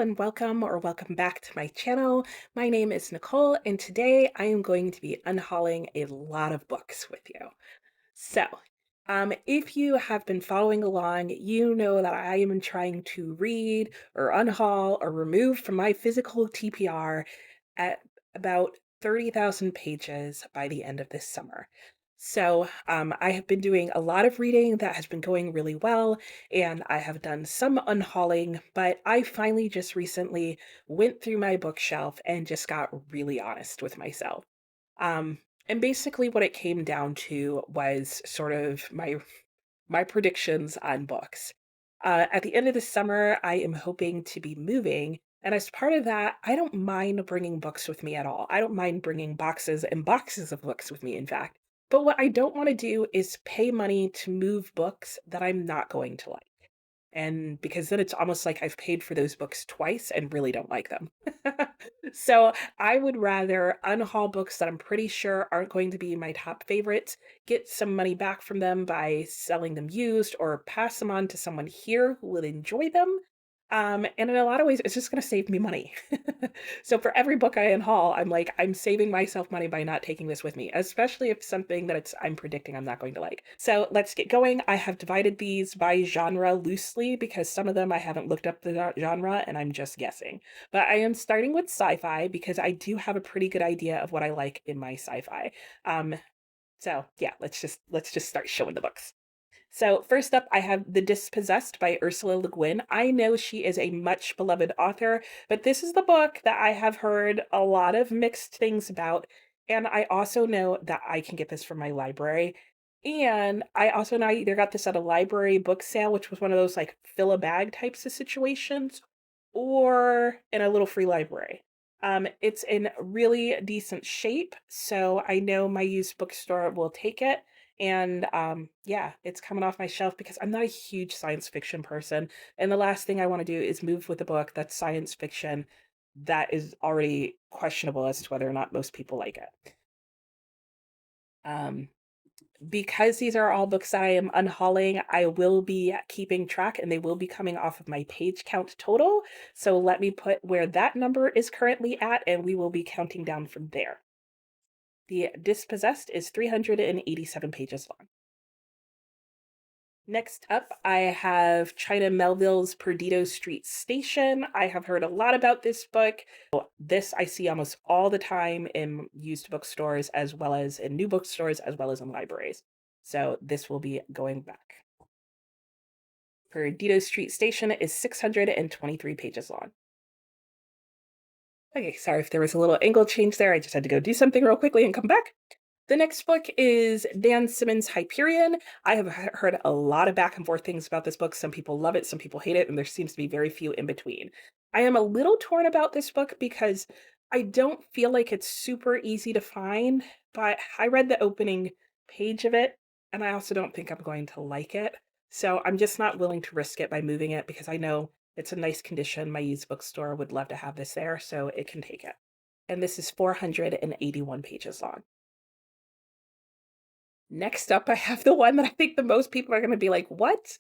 and welcome back to my channel. My name is Nicole, and today I am going to be unhauling a lot of books with you. So, if you have been following along, you know that I am trying to read or unhaul or remove from my physical TPR at about 30,000 pages by the end of this summer. So, I have been doing a lot of reading that has been going really well, and I have done some unhauling, but I finally just recently went through my bookshelf and just got really honest with myself. Um, and basically what it came down to was sort of my predictions on books. At the end of the summer, I am hoping to be moving, and as part of that, I don't mind bringing books with me at all. I don't mind bringing boxes and boxes of books with me, in fact. But what I don't want to do is pay money to move books that I'm not going to like. And because then it's almost like I've paid for those books twice and really don't like them. So I would rather unhaul books that I'm pretty sure aren't going to be my top favorites, get some money back from them by selling them used or pass them on to someone here who will enjoy them. And in a lot of ways, it's just going to save me money. So for every book I unhaul, I'm like, I'm saving myself money by not taking this with me, especially if something that I'm predicting I'm not going to like. So let's get going. I have divided these by genre loosely because some of them I haven't looked up the genre and I'm just guessing. But I am starting with sci-fi because I do have a pretty good idea of what I like in my sci-fi. So yeah, let's just start showing the books. So first up, I have The Dispossessed by Ursula Le Guin. I know she is a much beloved author, but this is the book that I have heard a lot of mixed things about. And I also know that I can get this from my library. And I also know I either got this at a library book sale, which was one of those like fill a bag types of situations, or in a little free library. It's in really decent shape, so I know my used bookstore will take it. And yeah, it's coming off my shelf because I'm not a huge science fiction person. And the last thing I want to do is move with a book that's science fiction that is already questionable as to whether or not most people like it. Um, because these are all books that I am unhauling, I will be keeping track and they will be coming off of my page count total. So let me put where that number is currently at, and we will be counting down from there. The Dispossessed is 387 pages long. Next up, I have China Melville's Perdido Street Station. I have heard a lot about this book. This I see almost all the time in used bookstores, as well as in new bookstores, as well as in libraries. So this will be going back. Perdido Street Station is 623 pages long. Okay, sorry if there was a little angle change there. I just had to go do something real quickly and come back. The next book is Dan Simmons' Hyperion. I have heard a lot of back and forth things about this book. Some people love it, some people hate it, and there seems to be very few in between. I am a little torn about this book because I don't feel like it's super easy to find, but I read the opening page of it, and I also don't think I'm going to like it. So I'm just not willing to risk it by moving it because I know it's a nice condition. My used bookstore would love to have this there, so it can take it. And this is 481 pages long. Next up, I have the one that I think the most people are going to be like, what?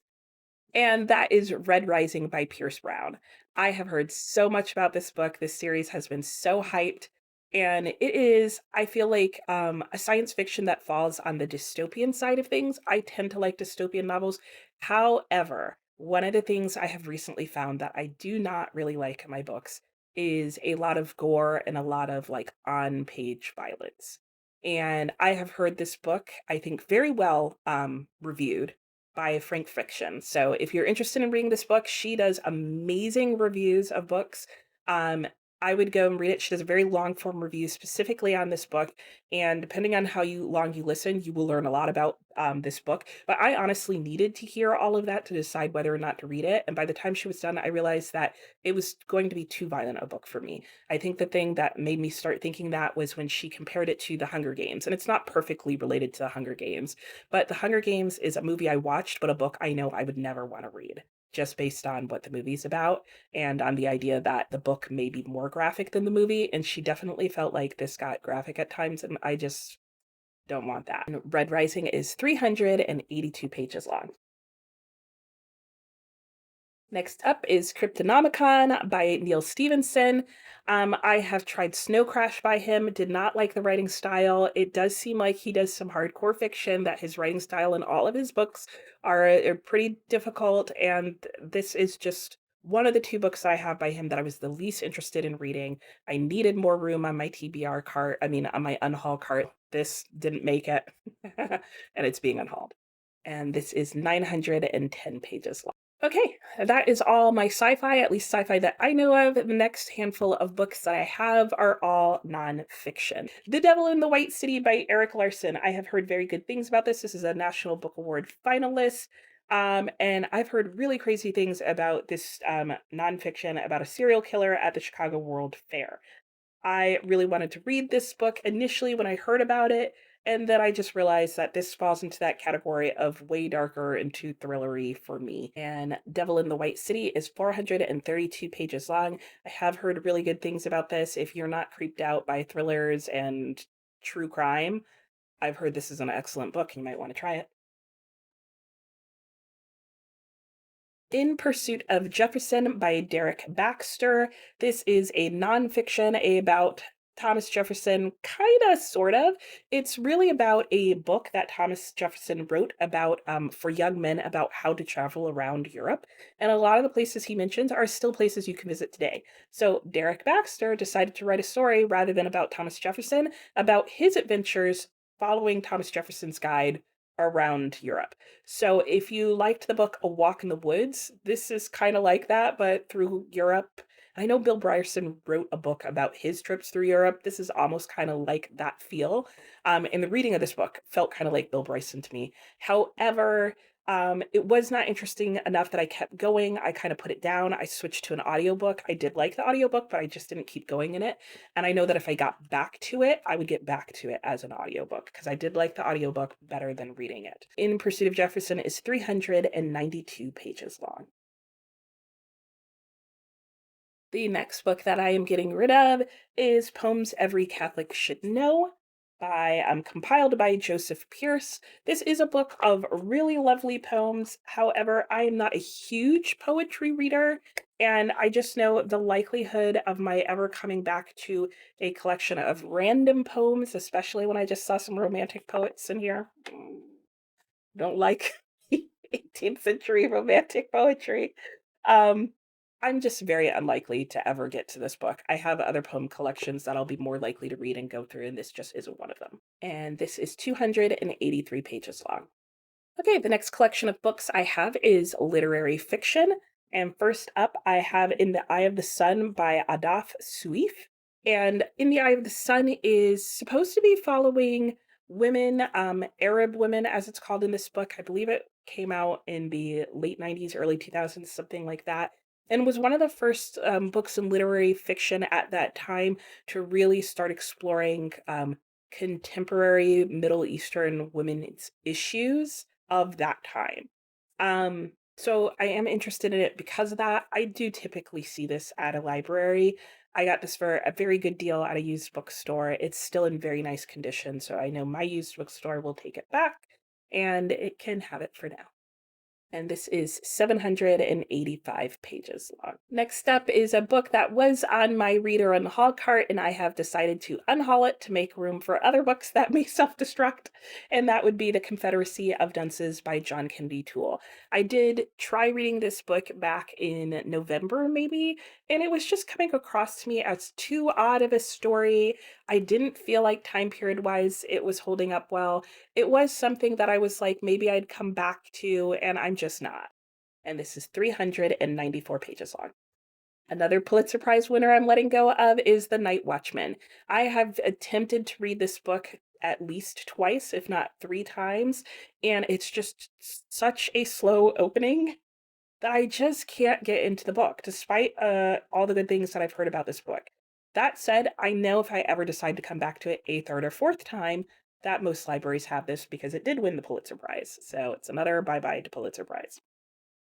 And that is Red Rising by Pierce Brown. I have heard so much about this book. This series has been so hyped. And it is, I feel like, a science fiction that falls on the dystopian side of things. I tend to like dystopian novels. However, one of the things I have recently found that I do not really like in my books is a lot of gore and a lot of like on page violence. And I have heard this book, I think, very well reviewed by Frank Fiction. So if you're interested in reading this book, she does amazing reviews of books. Um, I would go and read it. She does a very long form review specifically on this book. And depending on how long you listen, you will learn a lot about this book. But I honestly needed to hear all of that to decide whether or not to read it. And by the time she was done, I realized that it was going to be too violent a book for me. I think the thing that made me start thinking that was when she compared it to The Hunger Games. And it's not perfectly related to The Hunger Games, but The Hunger Games is a movie I watched, but a book I know I would never want to read, just based on what the movie's about and on the idea that the book may be more graphic than the movie. And she definitely felt like this got graphic at times, and I just don't want that. And Red Rising is 382 pages long. Next up is Cryptonomicon by Neal Stephenson. I have tried Snow Crash by him, did not like the writing style. It does seem like he does some hardcore fiction, that his writing style in all of his books are pretty difficult, and this is just one of the two books I have by him that I was the least interested in reading. I needed more room on my TBR cart, on my Unhaul cart. This didn't make it, and it's being unhauled. And this is 910 pages long. Okay, that is all my sci-fi, at least sci-fi that I know of. The next handful of books that I have are all nonfiction. The Devil in the White City by Erik Larson. I have heard very good things about this. This is a National Book Award finalist. And I've heard really crazy things about this nonfiction about a serial killer at the Chicago World Fair. I really wanted to read this book initially when I heard about it, and then I just realized that this falls into that category of way darker and too thrillery for me. And Devil in the White City is 432 pages long. I have heard really good things about this. If you're not creeped out by thrillers and true crime, I've heard this is an excellent book. You might want to try it. In Pursuit of Jefferson by Derek Baxter. This is a nonfiction about Thomas Jefferson, kind of, sort of. It's really about a book that Thomas Jefferson wrote about for young men about how to travel around Europe. And a lot of the places he mentions are still places you can visit today. So Derek Baxter decided to write a story rather than about Thomas Jefferson, about his adventures following Thomas Jefferson's guide around Europe. So if you liked the book A Walk in the Woods, this is kind of like that, but through Europe. I know Bill Bryson wrote a book about his trips through Europe. This is almost kind of like that feel. And the reading of this book felt kind of like Bill Bryson to me. However, it was not interesting enough that I kept going. I kind of put it down. I switched to an audiobook. I did like the audiobook, but I just didn't keep going in it. And I know that if I got back to it, I would get back to it as an audiobook because I did like the audiobook better than reading it. In Pursuit of Jefferson is 392 pages long. The next book that I am getting rid of is Poems Every Catholic Should Know compiled by Joseph Pierce. This is a book of really lovely poems. However, I am not a huge poetry reader, and I just know the likelihood of my ever coming back to a collection of random poems, especially when I just saw some romantic poets in here. Don't like 18th century romantic poetry. Um, I'm just very unlikely to ever get to this book. I have other poem collections that I'll be more likely to read and go through, and this just isn't one of them. And this is 283 pages long. Okay, the next collection of books I have is literary fiction. And first up, I have In the Eye of the Sun by Ahdaf Souief. And In the Eye of the Sun is supposed to be following women, Arab women, as it's called in this book. I believe it came out in the late 90s, early 2000s, something like that. And was one of the first books in literary fiction at that time to really start exploring contemporary Middle Eastern women's issues of that time. So I am interested in it because of that. I do typically see this at a library. I got this for a very good deal at a used bookstore. It's still in very nice condition, so I know my used bookstore will take it back and it can have it for now. And this is 785 pages long. Next up is a book that was on my reader unhaul cart, and I have decided to unhaul it to make room for other books that may self-destruct, and that would be The Confederacy of Dunces by John Kennedy Toole. I did try reading this book back in November, maybe, and it was just coming across to me as too odd of a story. I didn't feel like time period wise it was holding up well. It was something that I was like, maybe I'd come back to, and I'm just not. And this is 394 pages long. Another Pulitzer Prize winner I'm letting go of is The Night Watchman. I have attempted to read this book at least twice, if not three times, and it's just such a slow opening that I just can't get into the book, despite all the good things that I've heard about this book. That said, I know if I ever decide to come back to it a third or fourth time, that most libraries have this because it did win the Pulitzer Prize. So it's another bye-bye to Pulitzer Prize.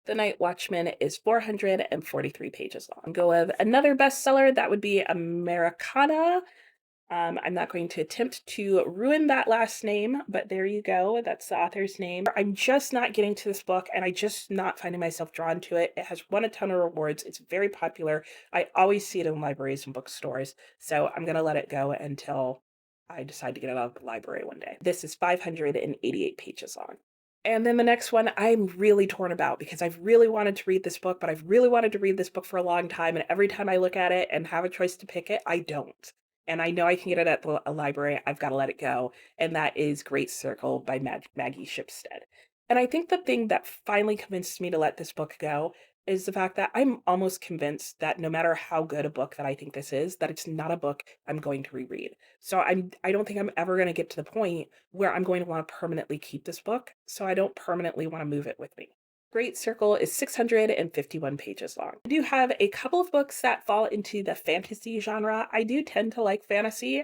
The Night Watchman is 443 pages long. Go of another bestseller, that would be Americanah I'm not going to attempt to ruin that last name, but there you go. That's the author's name. I'm just not getting to this book, and I just not finding myself drawn to it. It has won a ton of awards. It's very popular. I always see it in libraries and bookstores, so I'm going to let it go until I decide to get it out of the library one day. This is 588 pages long. And then the next one I'm really torn about because I've really wanted to read this book, but I've really wanted to read this book for a long time. And every time I look at it and have a choice to pick it, I don't. And I know I can get it at the library. I've got to let it go. And that is Great Circle by Maggie Shipstead. And I think the thing that finally convinced me to let this book go is the fact that I'm almost convinced that no matter how good a book that I think this is, that it's not a book I'm going to reread. So I don't think I'm ever going to get to the point where I'm going to want to permanently keep this book, so I don't permanently want to move it with me. Great Circle is 651 pages long. I do have a couple of books that fall into the fantasy genre. I do tend to like fantasy.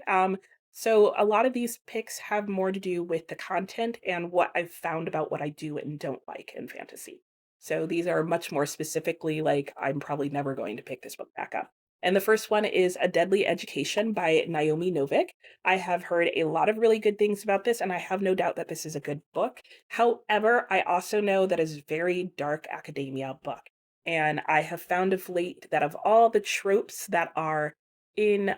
So a lot of these picks have more to do with the content and what I've found about what I do and don't like in fantasy. So these are much more specifically like, I'm probably never going to pick this book back up. And the first one is A Deadly Education by Naomi Novik. I have heard a lot of really good things about this, and I have no doubt that this is a good book. However, I also know that it's a very dark academia book. And I have found of late that of all the tropes that are in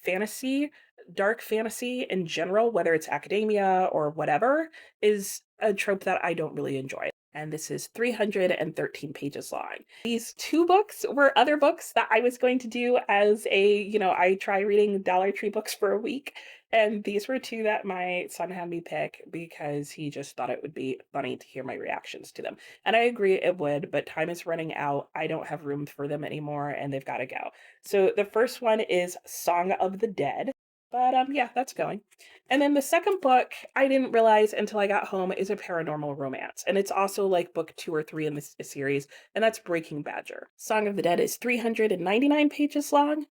fantasy, dark fantasy in general, whether it's academia or whatever, is a trope that I don't really enjoy. And this is 313 pages long. These two books were other books that I was going to do as I try reading Dollar Tree books for a week. And these were two that my son had me pick because he just thought it would be funny to hear my reactions to them. And I agree it would, but time is running out. I don't have room for them anymore and they've got to go. So the first one is Song of the Dead. But yeah, that's going. And then the second book, I didn't realize until I got home, is a paranormal romance. And it's also like book 2 or 3 in this series, and that's Breaking Badger. Song of the Dead is 399 pages long.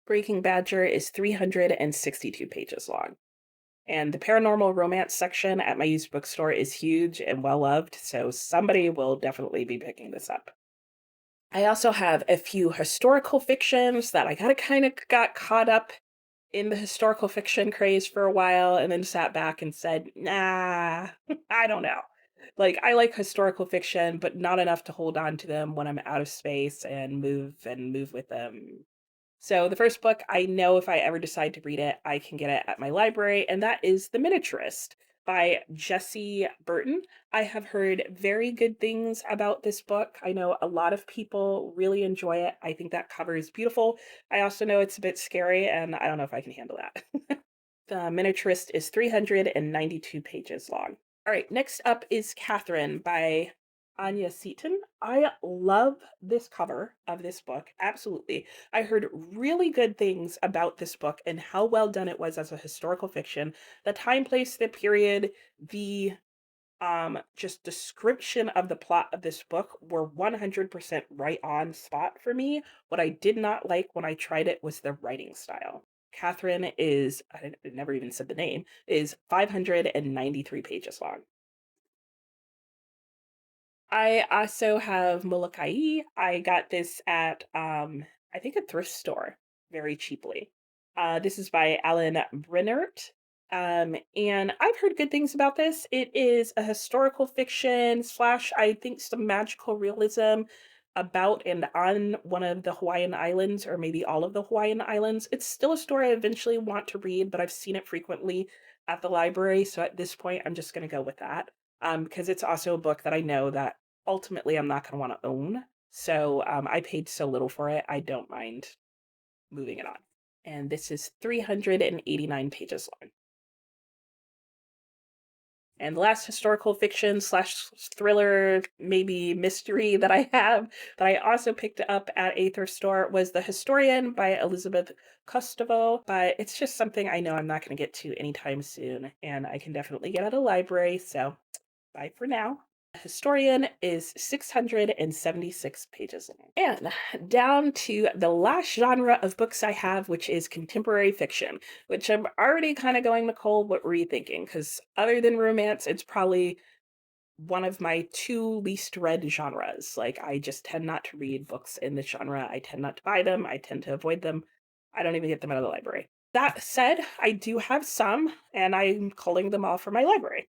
Breaking Badger is 362 pages long. And the paranormal romance section at my used bookstore is huge and well loved, so somebody will definitely be picking this up. I also have a few historical fictions that I got caught up in the historical fiction craze for a while and then sat back and said, nah, I don't know. Like, I like historical fiction, but not enough to hold on to them when I'm out of space and move with them. So the first book, I know if I ever decide to read it, I can get it at my library, and that is The Miniaturist by Jessie Burton. I have heard very good things about this book. I know a lot of people really enjoy it. I think that cover is beautiful. I also know it's a bit scary, and I don't know if I can handle that. The Miniaturist is 392 pages long. All right, next up is Catherine by Anya Seaton. I love this cover of this book. Absolutely. I heard really good things about this book and how well done it was as a historical fiction. The time, place, the period, the just description of the plot of this book were 100% right on spot for me. What I did not like when I tried it was the writing style. Catherine is, I never even said the name, is 593 pages long. I also have Moloka'i. I got this at I think a thrift store very cheaply. This is by Alan Brennert. And I've heard good things about this. It is a historical fiction slash, I think, some magical realism about and on one of the Hawaiian Islands, or maybe all of the Hawaiian Islands. It's still a story I eventually want to read, but I've seen it frequently at the library. So at this point, I'm just going to go with that. Because it's also a book that I know that ultimately I'm not going to want to own. So I paid so little for it, I don't mind moving it on. And this is 389 pages long. And the last historical fiction slash thriller, maybe mystery that I have that I also picked up at a thrift store was The Historian by Elizabeth Kostovo. But it's just something I know I'm not going to get to anytime soon, and I can definitely get at a library. So bye for now. Historian is 676 pages long. And down to the last genre of books I have, which is contemporary fiction, which I'm already kind of going, Nicole, what were you thinking? Because other than romance, it's probably one of my two least read genres. Like, I just tend not to read books in this genre. I tend not to buy them. I tend to avoid them. I don't even get them out of the library. That said, I do have some, and I'm culling them all from my library.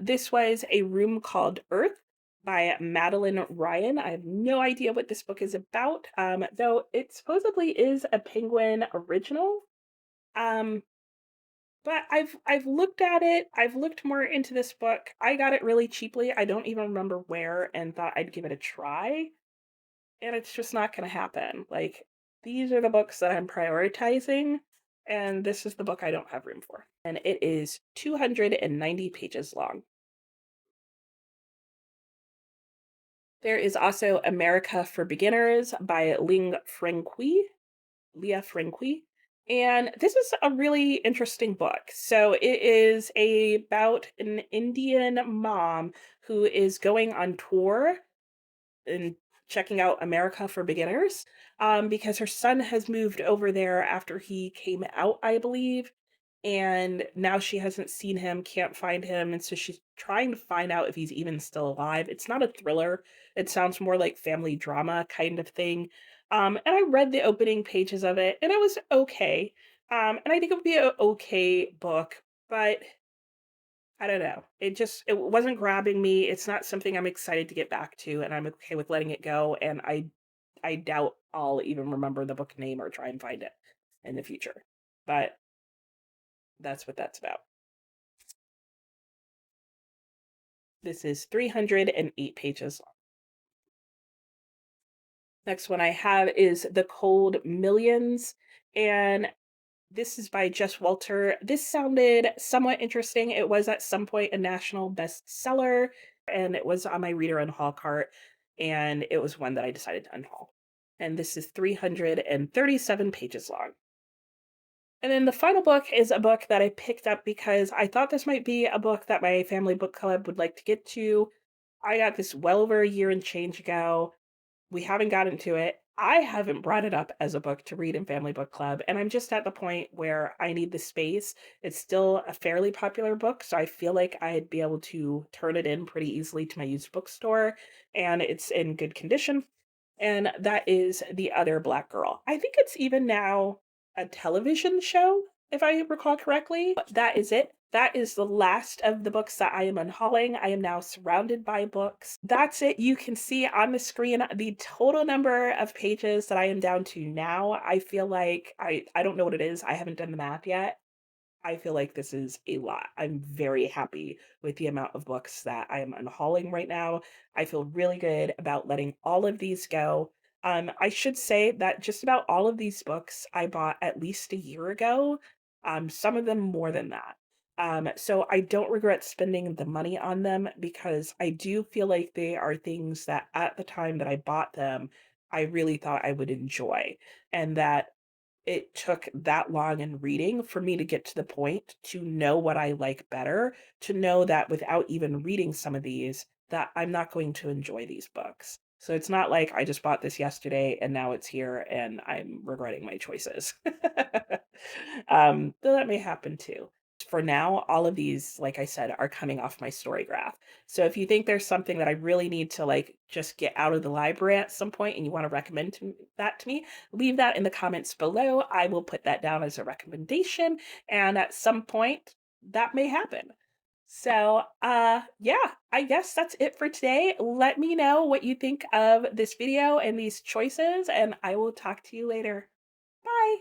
This was A Room Called Earth by Madeline Ryan. I have no idea what this book is about, though it supposedly is a Penguin original. Um, but I've looked at it. I've looked more into this book. I got it really cheaply. I don't even remember where, and thought I'd give it a try. And it's just not going to happen. Like, these are the books that I'm prioritizing, and this is the book I don't have room for. And it is 290 pages long. There is also America for Beginners by Leah Franqui. And this is a really interesting book. So it is about an Indian mom who is going on tour and checking out America for Beginners, because her son has moved over there after he came out, I believe. And now she hasn't seen him, can't find him. And so she's trying to find out if he's even still alive. It's not a thriller, it sounds more like family drama kind of thing. And I read the opening pages of it and it was okay. And I think it would be an okay book, but I don't know. It wasn't grabbing me. It's not something I'm excited to get back to, and I'm okay with letting it go. And I doubt I'll even remember the book name or try and find it in the future. But that's what that's about. This is 308 pages long. Next one I have is The Cold Millions, and this is by Jess Walter. This sounded somewhat interesting. It was at some point a national bestseller, and it was on my reader Unhaul cart, and it was one that I decided to unhaul. And this is 337 pages long. And then the final book is a book that I picked up because I thought this might be a book that my family book club would like to get to. I got this well over a year and change ago. We haven't gotten to it. I haven't brought it up as a book to read in Family Book Club, and I'm just at the point where I need the space. It's still a fairly popular book, so I feel like I'd be able to turn it in pretty easily to my used bookstore, and it's in good condition. And that is The Other Black Girl. I think it's even now a television show, if I recall correctly. But that is it. That is the last of the books that I am unhauling. I am now surrounded by books. That's it. You can see on the screen the total number of pages that I am down to now. I feel like I don't know what it is. I haven't done the math yet. I feel like this is a lot. I'm very happy with the amount of books that I am unhauling right now. I feel really good about letting all of these go. I should say that just about all of these books I bought at least a year ago, some of them more than that. So I don't regret spending the money on them because I do feel like they are things that at the time that I bought them, I really thought I would enjoy, and that it took that long in reading for me to get to the point to know what I like better, to know that without even reading some of these, that I'm not going to enjoy these books. So it's not like I just bought this yesterday and now it's here and I'm regretting my choices. Though that may happen too. For now, all of these, like I said, are coming off my story graph. So if you think there's something that I really need to like just get out of the library at some point and you want to recommend that to me, leave that in the comments below. I will put that down as a recommendation, and at some point that may happen. So, yeah, I guess that's it for today. Let me know what you think of this video and these choices, and I will talk to you later. Bye.